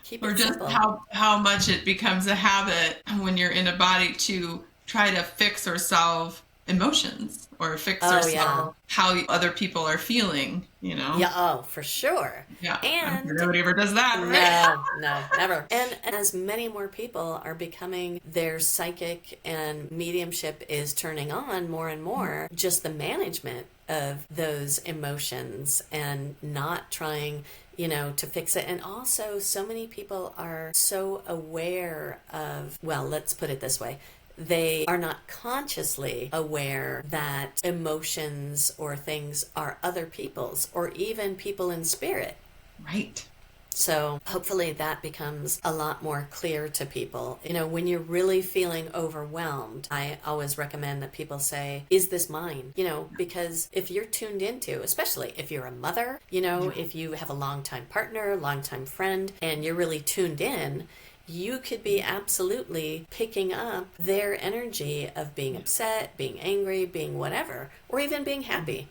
Keep Or it just simple. how much it becomes a habit when you're in a body to try to fix or solve emotions or fix or Oh, yeah. solve how other people are feeling, Yeah, oh, for sure. Yeah, I'm sure And nobody ever does that, right? no, no, never. And as many more people are becoming their psychic and mediumship is turning on more and more, just the management of those emotions and not trying, to fix it. And also, so many people are so aware of, well, let's put it this way. They are not consciously aware that emotions or things are other people's or even people in spirit. Right. So hopefully that becomes a lot more clear to people. When you're really feeling overwhelmed, I always recommend that people say, is this mine? Because if you're tuned into, especially if you're a mother, Yeah. if you have a longtime partner, longtime friend, and you're really tuned in, you could be absolutely picking up their energy of being upset, being angry, being whatever, or even being happy.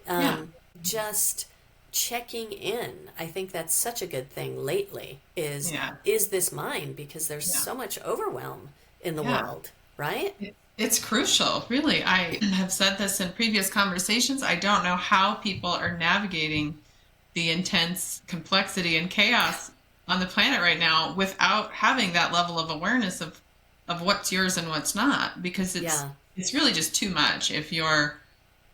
Yeah. Just checking in. I think that's such a good thing lately Yeah. is this mine? Because there's Yeah. so much overwhelm in the Yeah. world, right? It's crucial, really. I have said this in previous conversations. I don't know how people are navigating the intense complexity and chaos on the planet right now without having that level of awareness of what's yours and what's not, because Yeah. it's really just too much if you're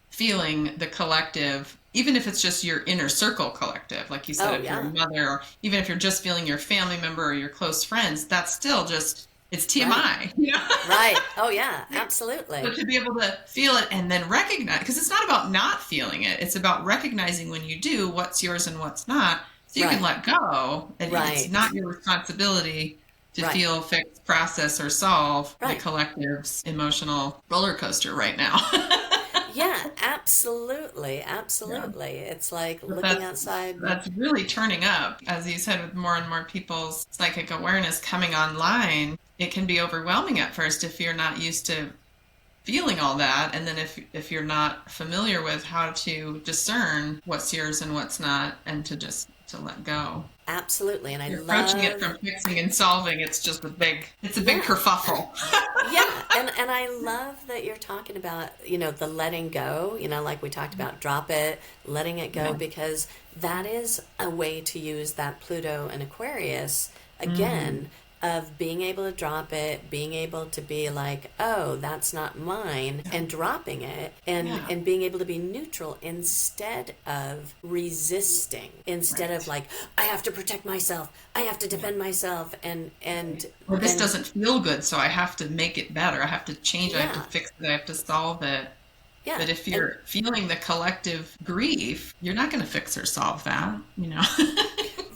feeling the collective, even if it's just your inner circle collective, like you said, Oh, if you're a yeah. mother, or even if you're just feeling your family member or your close friends, that's still just, it's Right. TMI, you know? Right. Oh, yeah. So Absolutely. to be able to feel it and then recognize, because it's not about not feeling it, it's about recognizing when you do what's yours and what's not, so you can Right. let go. And it's not Right. your responsibility to Right. feel, fix, process, or solve the Right. collective's emotional roller coaster right now. Yeah, absolutely. Yeah. Absolutely. It's like But looking outside. that's really turning up, as you said, with more and more people's psychic awareness coming online. It can be overwhelming at first if you're not used to feeling all that, and then if you're not familiar with how to discern what's yours and what's not, and to let go. Absolutely. And I You're approaching it love, from fixing and solving. It's a big yeah. kerfuffle. Yeah, and I love that you're talking about, the letting go, like we talked about, drop it, letting it go, Yeah. because that is a way to use that Pluto and Aquarius Hmm. again of being able to drop it, being able to be like, oh, that's not mine, and dropping it Yeah. and being able to be neutral instead of resisting, instead of Right. like, I have to protect myself, I have to Yeah. defend myself, and Or this then doesn't feel good, so I have to make it better. I have to change it. I have to yeah, fix it. I have to solve it. yeah, But if and you're feeling the collective grief, you're not going to fix or solve that, you know?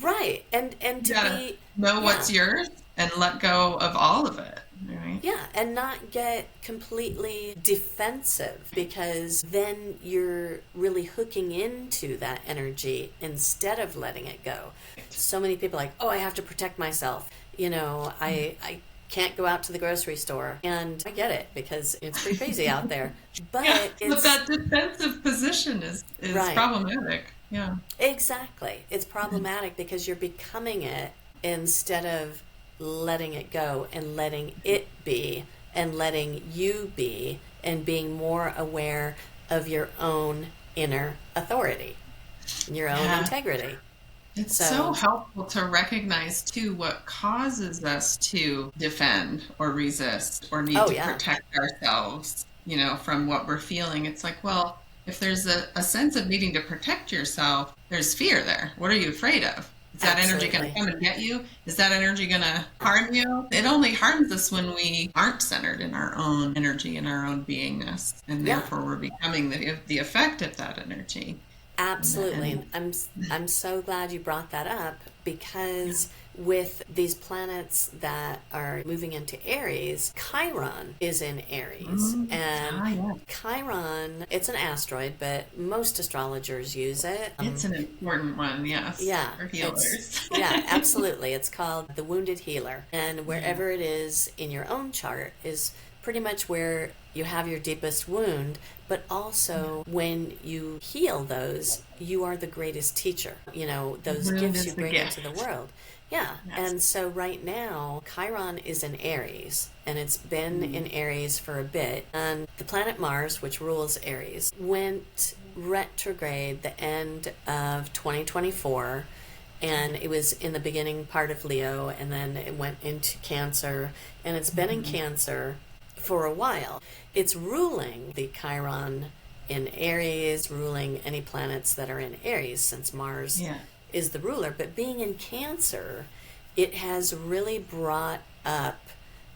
right, and You to gotta be, know yeah, what's yours and let go of all of it, right? yeah, and not get completely defensive, because then you're really hooking into that energy instead of letting it go. So many people are like, oh, I have to protect myself. I can't go out to the grocery store, and I get it because it's pretty crazy out there. Yeah, But but it's that defensive position is right. problematic. Yeah. Exactly. It's problematic because you're becoming it instead of letting it go and letting it be and letting you be and being more aware of your own inner authority, your own Yeah. integrity. It's so So, helpful to recognize too what causes us to defend or resist or need oh to yeah, protect ourselves, from what we're feeling. It's like, well, if there's a sense of needing to protect yourself, there's fear there. What are you afraid of? Is that energy going to absolutely. come and get you? Is that energy going to harm you? It only harms us when we aren't centered in our own energy and our own beingness, and Yeah, therefore we're becoming the effect of that energy. absolutely. And And I'm so glad you brought that up, because with these planets that are moving into Aries, Chiron is in Aries. And Chiron, it's an asteroid, but most astrologers use it. It's an important one, yes, for healers. Yeah, absolutely. It's called the wounded healer. And wherever it is in your own chart is pretty much where you have your deepest wound, but also when you heal those, you are the greatest teacher. You know, those gifts you bring into the world. Yeah. Yes. And so right now, Chiron is in Aries, and it's been in Aries for a bit. And the planet Mars, which rules Aries, went retrograde the end of 2024. And it was in the beginning part of Leo, and then it went into Cancer, and it's been in Cancer for a while. It's ruling the Chiron in Aries, ruling any planets that are in Aries, since Mars is the ruler. But being in Cancer, it has really brought up,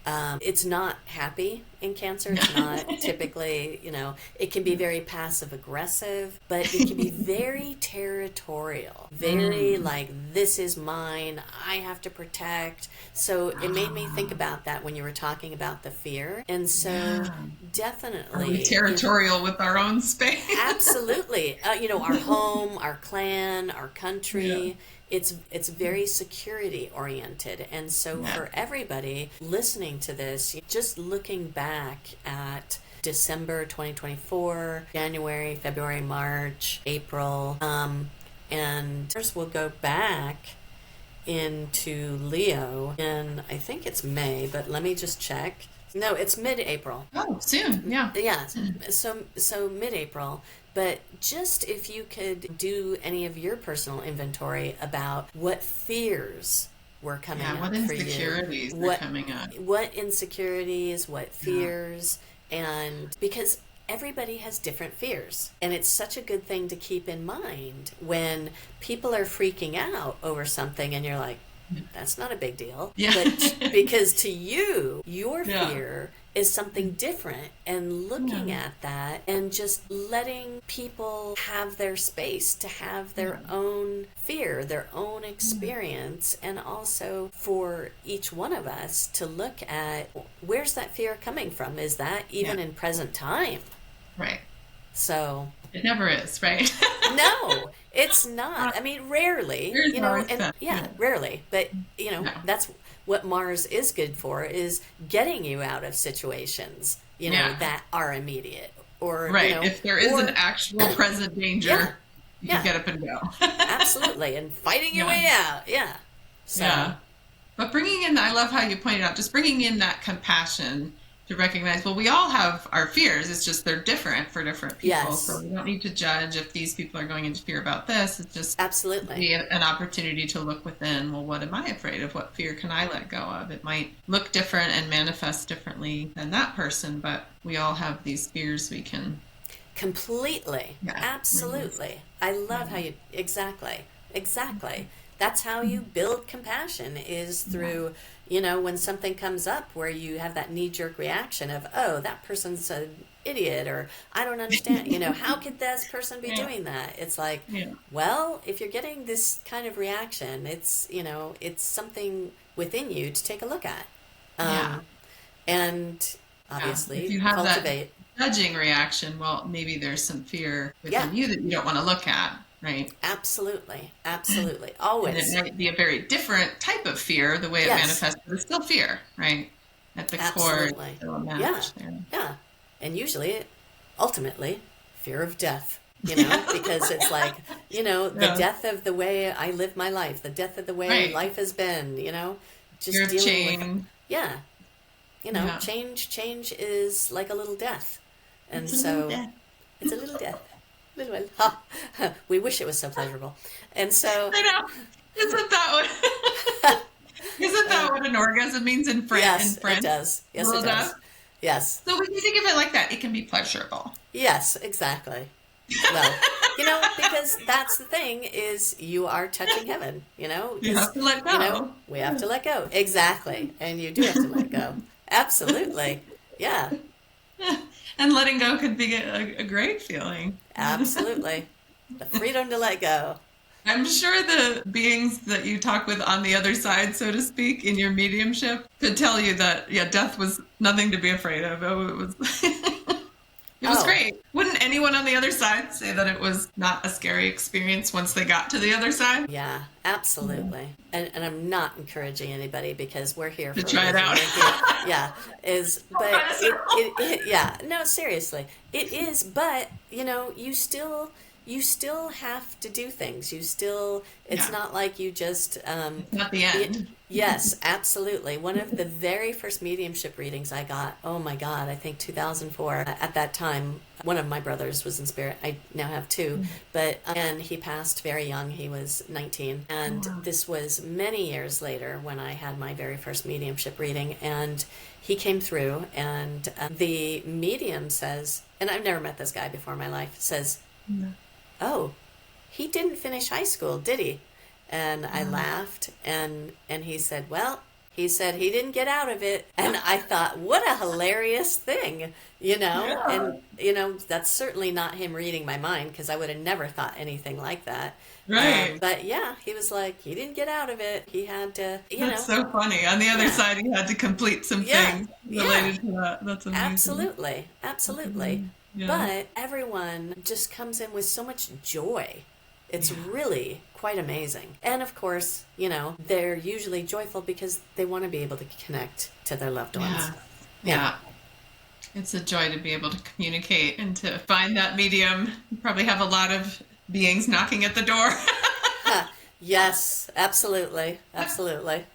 it's not happy in Cancer. It's not typically, you know, it can be very passive aggressive, but it can be very territorial, very like, this is mine, I have to protect. So it made me think about that when you were talking about the fear. And so definitely. Are we territorial with our own space? Absolutely. You know, our home, our clan, our country. It's very security oriented. And so for everybody listening to this, just looking back at December 2024, January, February, March, April, and first we'll go back into Leo, and I think it's May, but let me just check. No, it's mid-April. Oh, soon, yeah. Yeah, so mid-April. But just if you could do any of your personal inventory about what fears were coming up for you. What insecurities were coming up. What insecurities, what fears, and because everybody has different fears. And it's such a good thing to keep in mind when people are freaking out over something and you're like, that's not a big deal. Yeah. But because to you, your fear is something different, and looking at that and just letting people have their space to have their own fear, their own experience, and also for each one of us to look at, where's that fear coming from? Is that even in present time? Right. So it never is, right? No, it's not. I mean, rarely, you know, and rarely, but you know, that's what Mars is good for, is getting you out of situations, you know, that are immediate, or you know, if there is an actual present danger, you can get up and go. Absolutely, and fighting your way out. So. But bringing in, I love how you pointed out, just bringing in that compassion to recognize, well, we all have our fears. It's just they're different for different people. Yes. So we don't need to judge if these people are going into fear about this. It's just absolutely an opportunity to look within. Well, what am I afraid of? What fear can I let go of? It might look different and manifest differently than that person, but we all have these fears we can. Completely. Absolutely. I love how you, exactly. That's how you build compassion, is through, you know, when something comes up where you have that knee-jerk reaction of, oh, that person's an idiot, or I don't understand, you know, how could this person be doing that? It's like, well, if you're getting this kind of reaction, it's, you know, it's something within you to take a look at. And obviously, if you have cultivate. That judging reaction, well, maybe there's some fear within you that you don't want to look at. Right. Absolutely. Always. And it might be a very different type of fear, the way it manifests, but it's still fear, right? At the core, it's still a match there. Yeah. And usually, ultimately, fear of death, you know, because it's like, you know, the death of the way I live my life, the death of the way life has been, you know, just fear dealing with it. You know, change is like a little death. And it's a little death. Little one. We wish it was so pleasurable. And so I know. Isn't that what an orgasm means in French? Yes, it does. Yes, it does. Yes. So we can think of it like that. It can be pleasurable. Yes, exactly. Well, you know, because that's the thing, is you are touching heaven, you know. You have to let go. You know, we have to let go. Exactly. And you do have to let go. Absolutely. Yeah. And letting go could be a great feeling. Absolutely. The freedom to let go. I'm sure the beings that you talk with on the other side, so to speak, in your mediumship could tell you that, yeah, death was nothing to be afraid of. Oh, it was, it was Oh, great. Wouldn't anyone on the other side say that it was not a scary experience once they got to the other side? yeah, Yeah. absolutely. And I'm not encouraging anybody because we're here To for a try it reason. out. We're here, yeah, is, I'll try but this out. yeah, no, seriously, it is, but, you still have to do things. It's Yeah, not like you just, it's not the it, end. yes, absolutely. One of the very first mediumship readings I got, oh my God, I think 2004. At that time, one of my brothers was in spirit. I now have two, but and he passed very young. He was 19, and Wow. this was many years later when I had my very first mediumship reading, and he came through, and the medium says, and I've never met this guy before in my life, says, Yeah. "Oh, he didn't finish high school, did he?" And I Wow. laughed, and he said, "Well, he said he didn't get out of it." And I thought, what a hilarious thing, Yeah. And that's certainly not him reading my mind because I would have never thought anything like that. Right. But yeah, he was like, he didn't get out of it. He had to, That's so funny. On the other yeah, side, you had to complete some yeah, things yeah. related to that. That's amazing. Absolutely, That's absolutely. amazing. Yeah. But everyone just comes in with so much joy. It's Yeah. really quite amazing. And of course, they're usually joyful because they want to be able to connect to their loved ones. Yeah. Yeah. Yeah. It's a joy to be able to communicate and to find that medium. You probably have a lot of beings knocking at the door. Huh. Yes, absolutely. Absolutely.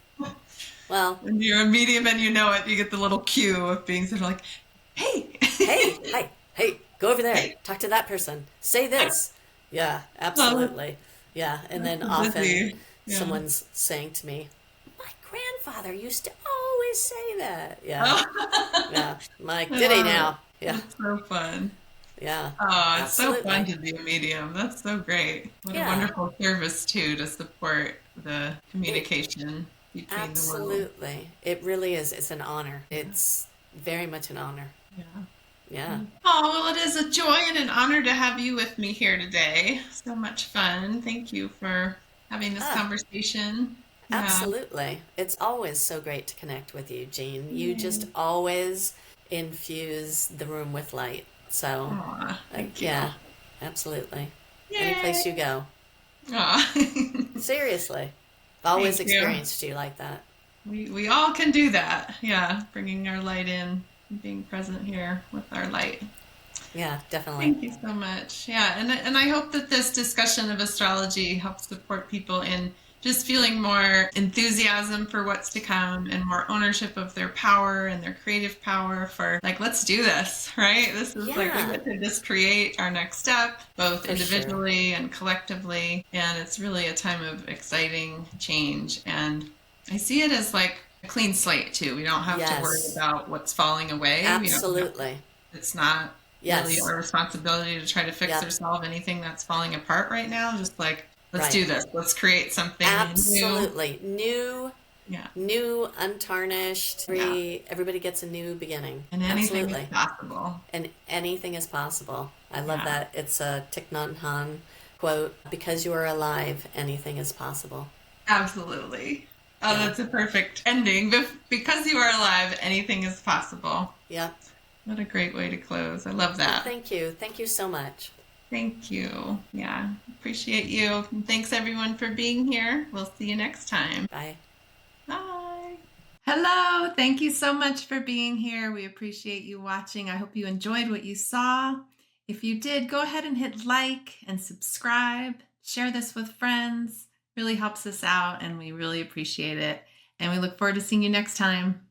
Well, When you're a medium and you know it, you get the little cue of beings that are like, hey, hey, hey, hey, go over there. hey. Talk to that person. Say this. Yeah, Oh, absolutely. Yeah. And that's then so often busy. Yeah. someone's saying to me, my grandfather used to always say that. Yeah. Oh, Yeah. Mike, I did he love it. now? Yeah. It's so fun. Yeah. Oh, it's so fun Absolutely. to be a medium. That's so great. What a Yeah. wonderful service, too, to support the It communication between the world. absolutely. It really is. It's an honor. It's very much an honor. Yeah. Yeah. Oh, well, it is a joy and an honor to have you with me here today. So much fun. Thank you for having this Ah, conversation. Yeah. absolutely. It's always so great to connect with you, Jean. You just Yay. always infuse the room with light. So, Aw, thank you. yeah, absolutely. Any place you Yay. go. Aw. Seriously. I've always Thank you. experienced you like that. We all can do that. Yeah, bringing our light in, being present here with our light. Yeah, definitely. Thank you so much. Yeah, and I hope that this discussion of astrology helps support people in just feeling more enthusiasm for what's to come and more ownership of their power and their creative power for like, let's do this, right? This is like we Yeah, get to just create our next step, both for sure. individually and collectively. And it's really a time of exciting change. And I see it as like a clean slate too. We don't have to worry Yes, about what's falling away. We don't have absolutely. it's not really Yes. our responsibility to try to fix or Yep. solve anything that's falling apart right now. Just like, let's Right. do this. Let's create something new. Absolutely. New, Yeah. new, untarnished. Yeah. Everybody gets a new beginning. And anything is Absolutely. possible. And anything is possible. I love Yeah. that. It's a Thich Nhat Hanh quote. Because you are alive, anything is possible. Absolutely. Oh, Yeah. that's a perfect ending. Because you are alive, anything is possible. Yep. What a great way to close. I love Well, that. thank you. Thank you so much. Thank you. Yeah. Appreciate you. And thanks everyone for being here. We'll see you next time. Bye. Bye. Hello. Thank you so much for being here. We appreciate you watching. I hope you enjoyed what you saw. If you did, go ahead and hit like and subscribe. Share this with friends. Really helps us out and we really appreciate it. And we look forward to seeing you next time.